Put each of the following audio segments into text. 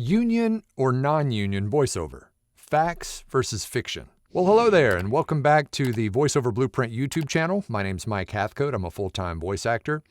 Union or non-union voiceover? Facts versus fiction. Well, hello there, and welcome back to the VoiceOver Blueprint YouTube channel. My name's Mike Hathcote. I'm a full-time voice actor.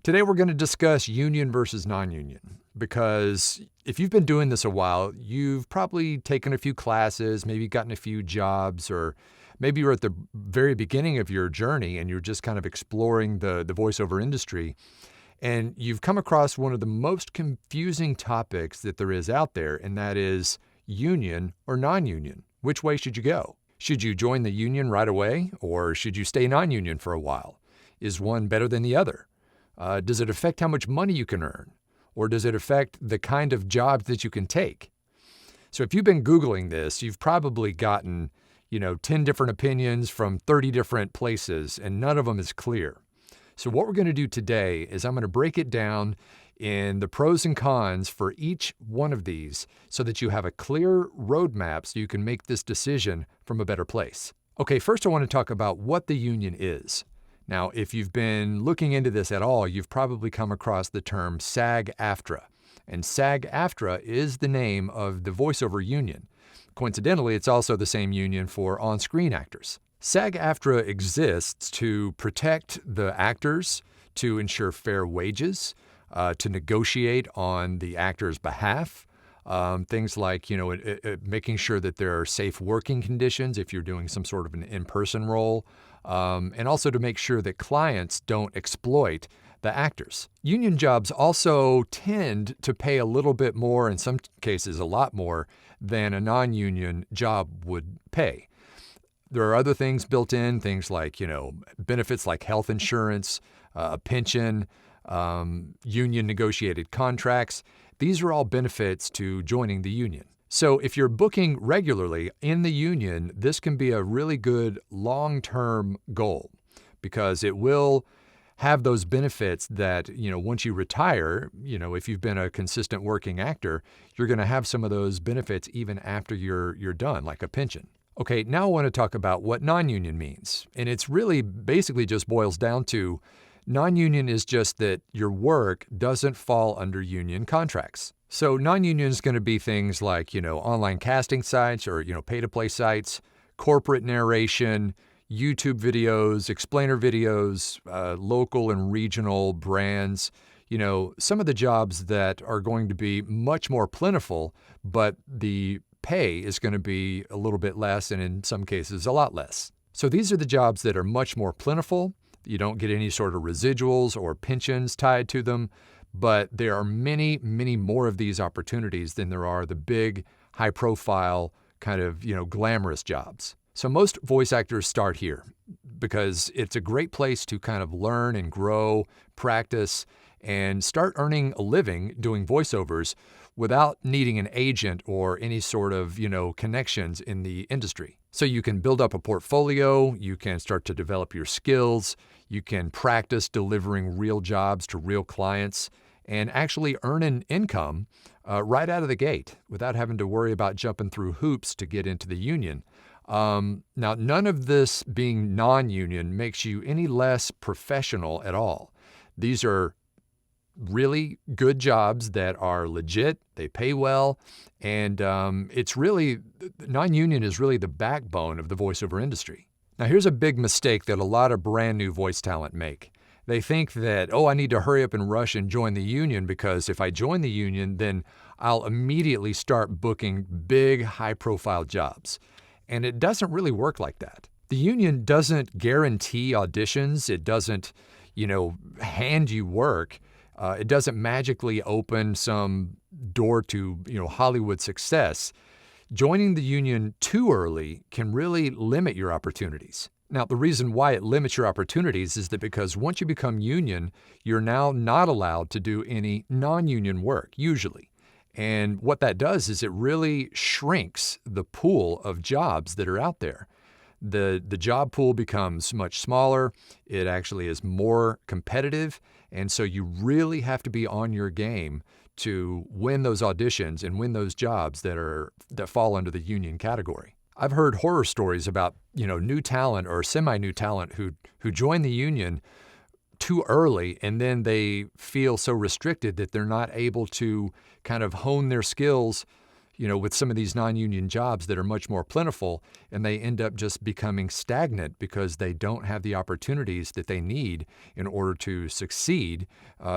Today we're going to discuss union versus non-union, because if you've been doing this a while, you've probably taken a few classes, maybe gotten a few jobs, or maybe you're at the very beginning of your journey and you're just kind of exploring the voiceover industry. And you've come across one of the most confusing topics that there is out there, and that is union or non-union. Which way should you go? Should you join the union right away, or should you stay non-union for a while? Is one better than the other? Does it affect how much money you can earn? Or does it affect the kind of jobs that you can take? So if you've been Googling this, you've probably gotten, 10 different opinions from 30 different places, and none of them is clear. So what we're going to do today is I'm going to break it down in the pros and cons for each one of these so that you have a clear roadmap so you can make this decision from a better place. Okay, first I want to talk about what the union is. Now, if you've been looking into this at all, you've probably come across the term SAG-AFTRA. And SAG-AFTRA is the name of the voiceover union. Coincidentally, it's also the same union for on-screen actors. SAG-AFTRA exists to protect the actors, to ensure fair wages, to negotiate on the actor's behalf. Things like, making sure that there are safe working conditions if you're doing some sort of an in-person role, and also to make sure that clients don't exploit the actors. Union jobs also tend to pay a little bit more, in some cases a lot more, than a non-union job would pay. There are other things built in, things like, benefits like health insurance, a pension, union negotiated contracts. These are all benefits to joining the union. So if you're booking regularly in the union, this can be a really good long-term goal, because it will have those benefits that, once you retire, if you've been a consistent working actor, you're going to have some of those benefits even after you're done, like a pension. Okay, now I want to talk about what non-union means. And it's really basically just boils down to non-union is just that your work doesn't fall under union contracts. So non-union is going to be things like, online casting sites or, pay-to-play sites, corporate narration, YouTube videos, explainer videos, local and regional brands, some of the jobs that are going to be much more plentiful, but the pay is going to be a little bit less, and in some cases a lot less. So these are the jobs that are much more plentiful. You don't get any sort of residuals or pensions tied to them, but there are many, many more of these opportunities than there are the big, high-profile, kind of, glamorous jobs. So most voice actors start here because it's a great place to kind of learn and grow, practice, and start earning a living doing voiceovers without needing an agent or any sort of, connections in the industry. So you can build up a portfolio, you can start to develop your skills, you can practice delivering real jobs to real clients, and actually earn an income right out of the gate without having to worry about jumping through hoops to get into the union. Now, none of this being non-union makes you any less professional at all. These are really good jobs that are legit, they pay well, and it's really, non-union is really the backbone of the voiceover industry. Now, here's a big mistake that a lot of brand new voice talent make. They think that, I need to hurry up and rush and join the union, because if I join the union, then I'll immediately start booking big, high-profile jobs. And it doesn't really work like that. The union doesn't guarantee auditions. It doesn't, hand you work. It doesn't magically open some door to, Hollywood success. Joining the union too early can really limit your opportunities. Now, the reason why it limits your opportunities is that because once you become union, you're now not allowed to do any non-union work, usually. And what that does is it really shrinks the pool of jobs that are out there. The job pool becomes much smaller. It actually is more competitive. And so you really have to be on your game to win those auditions and win those jobs that fall under the union category. I've heard horror stories about, new talent or semi-new talent who join the union too early, and then they feel so restricted that they're not able to kind of hone their skills, with some of these non-union jobs that are much more plentiful, and they end up just becoming stagnant because they don't have the opportunities that they need in order to succeed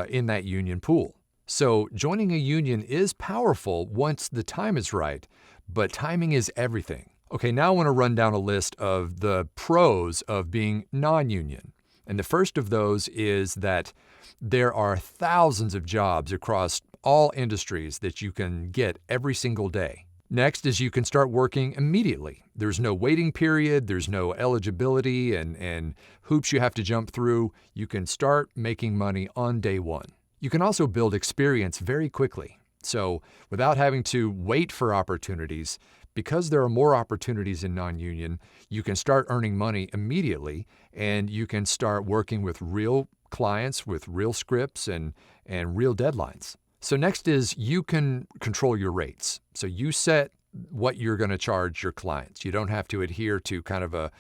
in that union pool. So joining a union is powerful once the time is right, but timing is everything. Okay, now I want to run down a list of the pros of being non-union. And the first of those is that there are thousands of jobs across all industries that you can get every single day. Next is you can start working immediately. There's no waiting period, there's no eligibility and hoops you have to jump through. You can start making money on day one. You can also build experience very quickly. So without having to wait for opportunities, because there are more opportunities in non-union, you can start earning money immediately, and you can start working with real clients with real scripts and real deadlines. So next is you can control your rates. So you set what you're going to charge your clients. You don't have to adhere to kind of a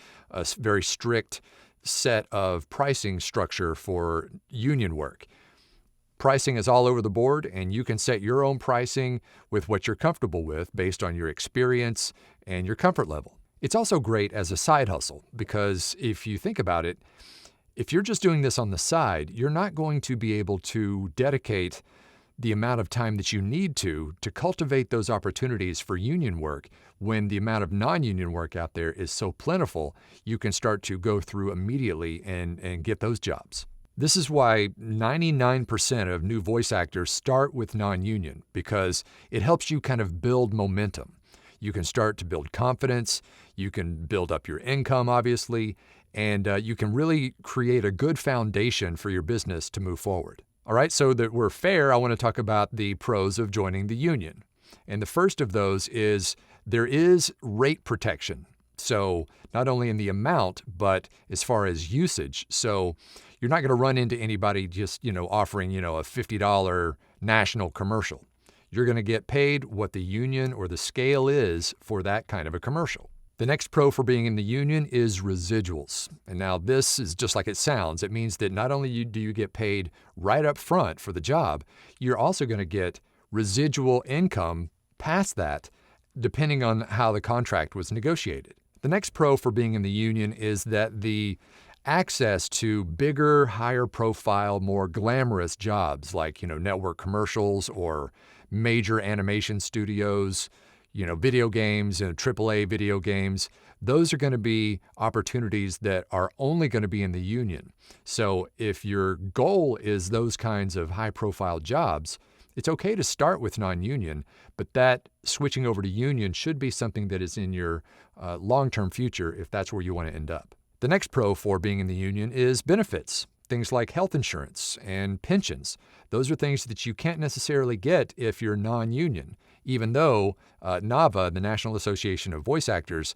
very strict set of pricing structure for union work. Pricing is all over the board, and you can set your own pricing with what you're comfortable with based on your experience and your comfort level. It's also great as a side hustle because if you think about it, if you're just doing this on the side, you're not going to be able to dedicate the amount of time that you need to cultivate those opportunities for union work when the amount of non-union work out there is so plentiful. You can start to go through immediately and get those jobs. This is why 99% of new voice actors start with non-union, because it helps you kind of build momentum. You can start to build confidence, you can build up your income, obviously, and you can really create a good foundation for your business to move forward. All right, so that we're fair, I want to talk about the pros of joining the union. And the first of those is there is rate protection. So not only in the amount, but as far as usage. So you're not going to run into anybody just, offering, a $50 national commercial. You're going to get paid what the union or the scale is for that kind of a commercial. The next pro for being in the union is residuals. And now this is just like it sounds. It means that not only do you get paid right up front for the job, you're also going to get residual income past that, depending on how the contract was negotiated. The next pro for being in the union is that the access to bigger, higher profile, more glamorous jobs like, network commercials or major animation studios, video games and AAA video games, those are going to be opportunities that are only going to be in the union. So if your goal is those kinds of high profile jobs, it's okay to start with non-union, but that switching over to union should be something that is in your long-term future if that's where you want to end up. The next pro for being in the union is benefits. Things like health insurance and pensions. Those are things that you can't necessarily get if you're non-union, even though NAVA, the National Association of Voice Actors,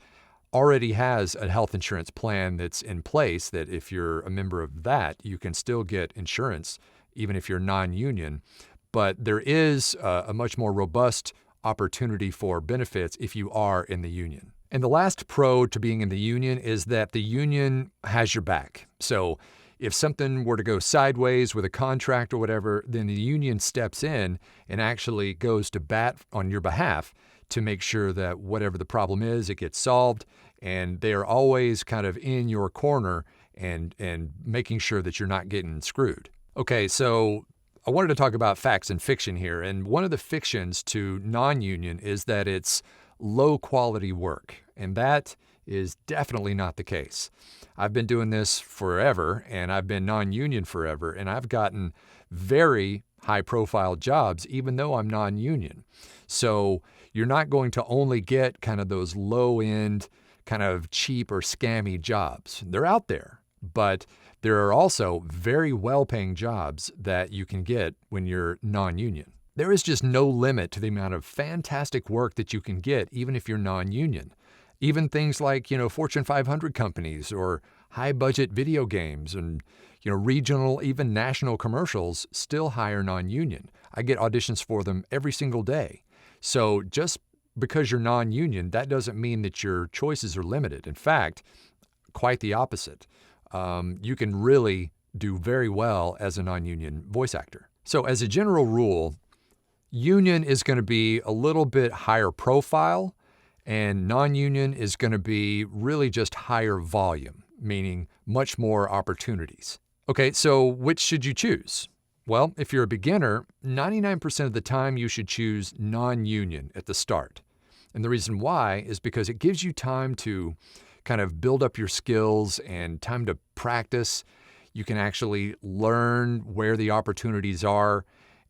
already has a health insurance plan that's in place that if you're a member of that, you can still get insurance even if you're non-union. But there is a much more robust opportunity for benefits if you are in the union. And the last pro to being in the union is that the union has your back. So if something were to go sideways with a contract or whatever, then the union steps in and actually goes to bat on your behalf to make sure that whatever the problem is, it gets solved. And they are always kind of in your corner and making sure that you're not getting screwed. Okay, so I wanted to talk about facts and fiction here. And one of the fictions to non-union is that it's low quality work. And that is definitely not the case. I've been doing this forever, and I've been non-union forever, and I've gotten very high-profile jobs, even though I'm non-union. So you're not going to only get kind of those low-end, kind of cheap or scammy jobs. They're out there, but there are also very well-paying jobs that you can get when you're non-union. There is just no limit to the amount of fantastic work that you can get, even if you're non-union. Even things like, Fortune 500 companies or high-budget video games and, regional, even national commercials still hire non-union. I get auditions for them every single day. So just because you're non-union, that doesn't mean that your choices are limited. In fact, quite the opposite. You can really do very well as a non-union voice actor. So as a general rule, union is going to be a little bit higher profile, and non-union is going to be really just higher volume, meaning much more opportunities. Okay, so which should you choose? Well, if you're a beginner, 99% of the time you should choose non-union at the start. And the reason why is because it gives you time to kind of build up your skills and time to practice. You can actually learn where the opportunities are,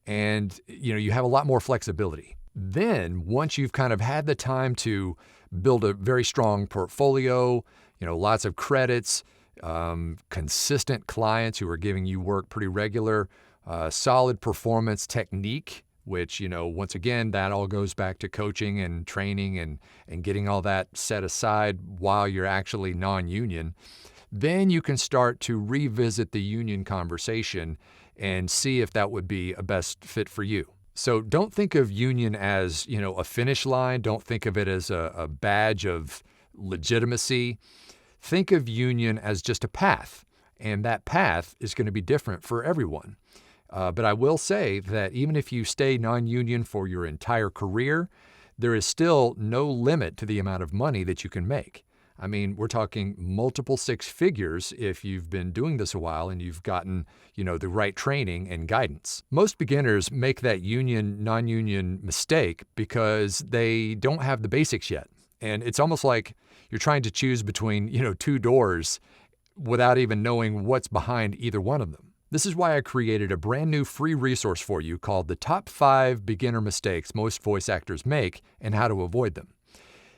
and you have a lot more flexibility. Then once you've kind of had the time to build a very strong portfolio, lots of credits, consistent clients who are giving you work pretty regular, solid performance technique, which, once again, that all goes back to coaching and training and getting all that set aside while you're actually non-union. Then you can start to revisit the union conversation and see if that would be a best fit for you. So don't think of union as, a finish line. Don't think of it as a badge of legitimacy. Think of union as just a path, and that path is going to be different for everyone. But I will say that even if you stay non-union for your entire career, there is still no limit to the amount of money that you can make. I mean, we're talking multiple six figures if you've been doing this a while and you've gotten, the right training and guidance. Most beginners make that union, non-union mistake because they don't have the basics yet. And it's almost like you're trying to choose between, two doors without even knowing what's behind either one of them. This is why I created a brand new free resource for you called The Top 5 Beginner Mistakes Most Voice Actors Make and How to Avoid Them.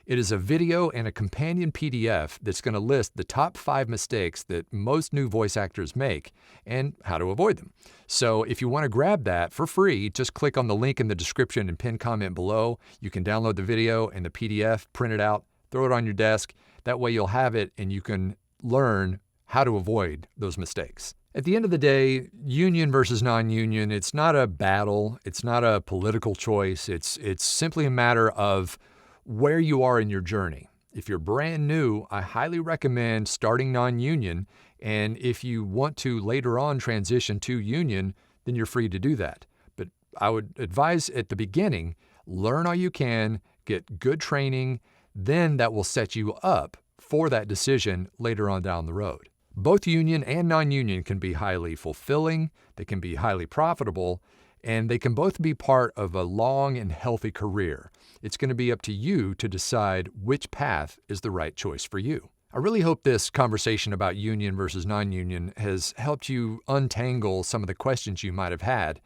It is a video and a companion PDF that's going to list the top 5 mistakes that most new voice actors make and how to avoid them. So if you want to grab that for free, just click on the link in the description and pin comment below. You can download the video and the PDF, print it out, throw it on your desk. That way you'll have it and you can learn how to avoid those mistakes. At the end of the day, union versus non-union, it's not a battle. It's not a political choice. It's simply a matter of where you are in your journey. If you're brand new, I highly recommend starting non-union. And if you want to later on transition to union, then you're free to do that. But I would advise at the beginning, learn all you can, get good training, then that will set you up for that decision later on down the road. Both union and non-union can be highly fulfilling, they can be highly profitable, and they can both be part of a long and healthy career. It's going to be up to you to decide which path is the right choice for you. I really hope this conversation about union versus non-union has helped you untangle some of the questions you might have had.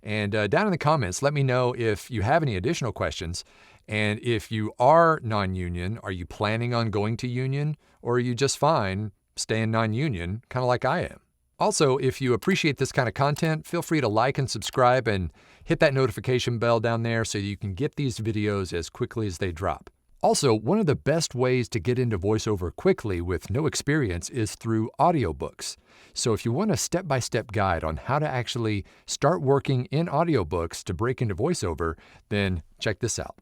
And down in the comments, let me know if you have any additional questions. And if you are non-union, are you planning on going to union, or are you just fine staying non-union, kind of like I am? Also, if you appreciate this kind of content, feel free to like and subscribe and hit that notification bell down there so you can get these videos as quickly as they drop. Also, one of the best ways to get into voiceover quickly with no experience is through audiobooks. So if you want a step-by-step guide on how to actually start working in audiobooks to break into voiceover, then check this out.